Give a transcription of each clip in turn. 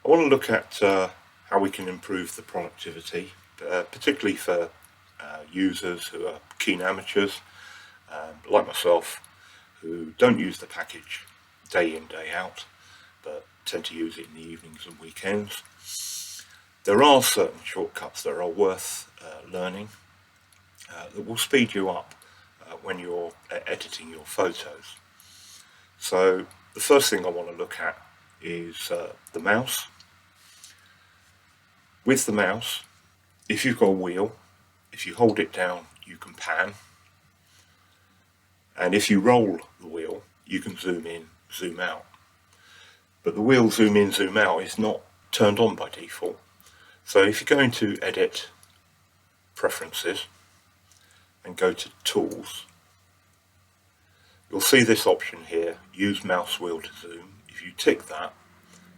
I want to look at how we can improve the productivity, particularly for users who are keen amateurs, like myself, who don't use the package day in, day out, but tend to use it in the evenings and weekends. There are certain shortcuts that are worth learning that will speed you up when you're editing your photos. So the first thing I want to look at is the mouse. With the mouse, if you've got a wheel, if you hold it down, you can pan. And if you roll the wheel, you can zoom in, zoom out. But the wheel zoom in, zoom out is not turned on by default. So if you go into Edit, Preferences, and go to Tools, you'll see this option here, Use Mouse Wheel to Zoom. If you tick that,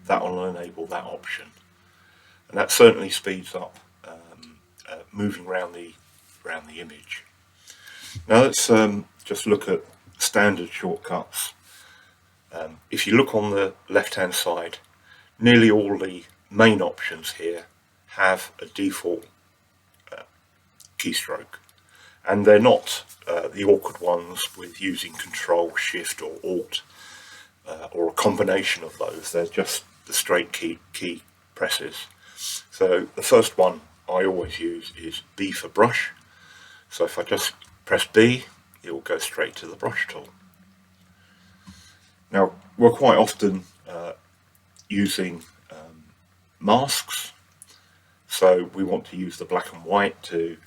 that will enable that option. And that certainly speeds up moving around the image. Now let's just look at standard shortcuts. If you look on the left hand side, nearly all the main options here have a default keystroke, and they're not the awkward ones with using Control, Shift or Alt or a combination of those. They're just the straight key presses. So the first one I always use is B for brush. So if I just press B, it will go straight to the brush tool. Now we're quite often using masks, so we want to use the black and white to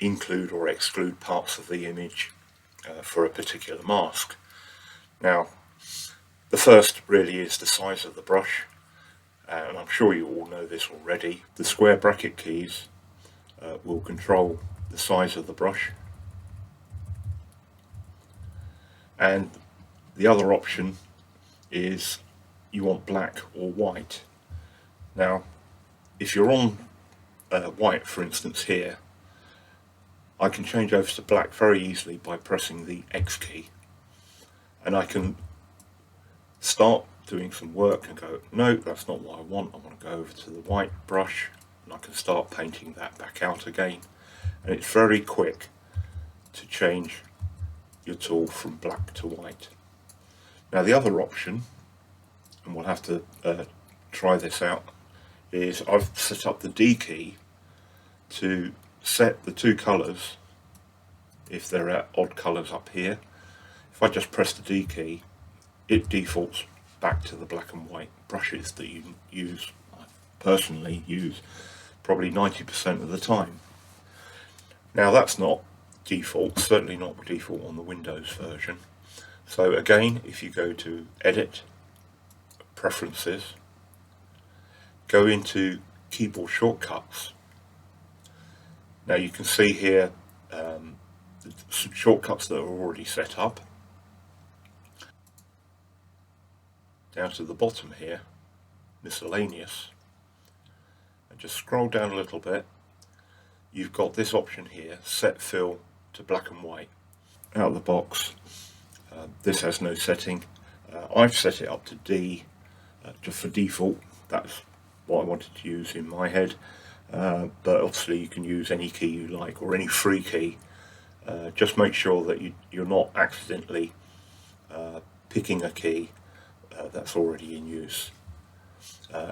include or exclude parts of the image for a particular mask. Now the first really is the size of the brush, and I'm sure you all know this already. The square bracket keys will control the size of the brush, and the other option is you want black or white. Now if you're on white, for instance here, I can change over to black very easily by pressing the X key, and I can start doing some work and go, no, that's not what I want to go over to the white brush, and I can start painting that back out again. And it's very quick to change your tool from black to white. Now the other option, and we'll have to try this out, is I've set up the D key to set the two colours, if they're at odd colours up here. If I just press the D key, it defaults back to the black and white brushes that you use. I personally use probably 90% of the time. Now that's not default, certainly not default on the Windows version. So again, if you go to Edit, Preferences, go into Keyboard Shortcuts. Now you can see here the shortcuts that are already set up. Down to the bottom here, Miscellaneous, and just scroll down a little bit. You've got this option here, Set Fill to Black and White. Out of the box, this has no setting. I've set it up to D just for default. That's what I wanted to use in my head, but obviously you can use any key you like, or any free key. Just make sure that you're not accidentally picking a key that's already in use.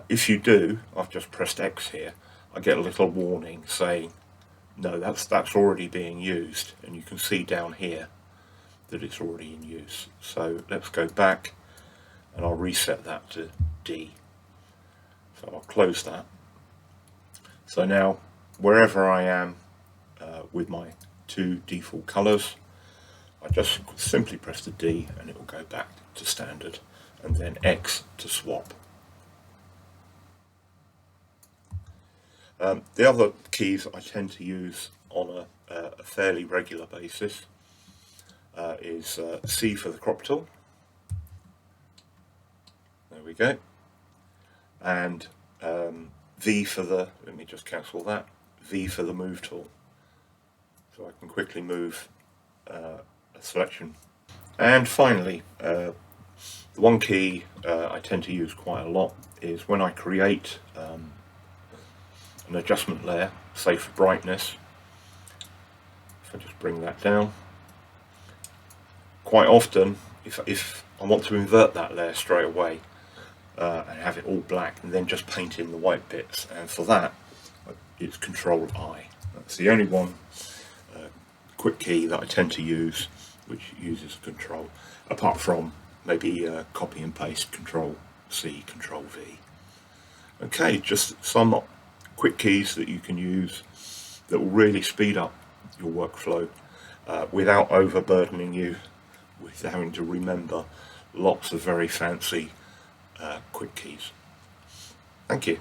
If you do, I've just pressed X here, I get a little warning saying no, that's already being used, and you can see down here that it's already in use. So let's go back and I'll reset that to D. So I'll close that. So now wherever I am with my two default colours, I just simply press the D and it will go back to standard, and then X to swap. The other keys I tend to use on a fairly regular basis is C for the crop tool. There we go. And V for the, let me just cancel that, V for the move tool. So I can quickly move a selection. And finally, the The one key I tend to use quite a lot is when I create an adjustment layer, say for brightness. If I just bring that down, quite often if I want to invert that layer straight away and have it all black and then just paint in the white bits, and for that it's Control I. That's the only one quick key that I tend to use which uses Control, apart from maybe copy and paste, Control C, Control V. Okay, just some quick keys that you can use that will really speed up your workflow without overburdening you with having to remember lots of very fancy quick keys. Thank you.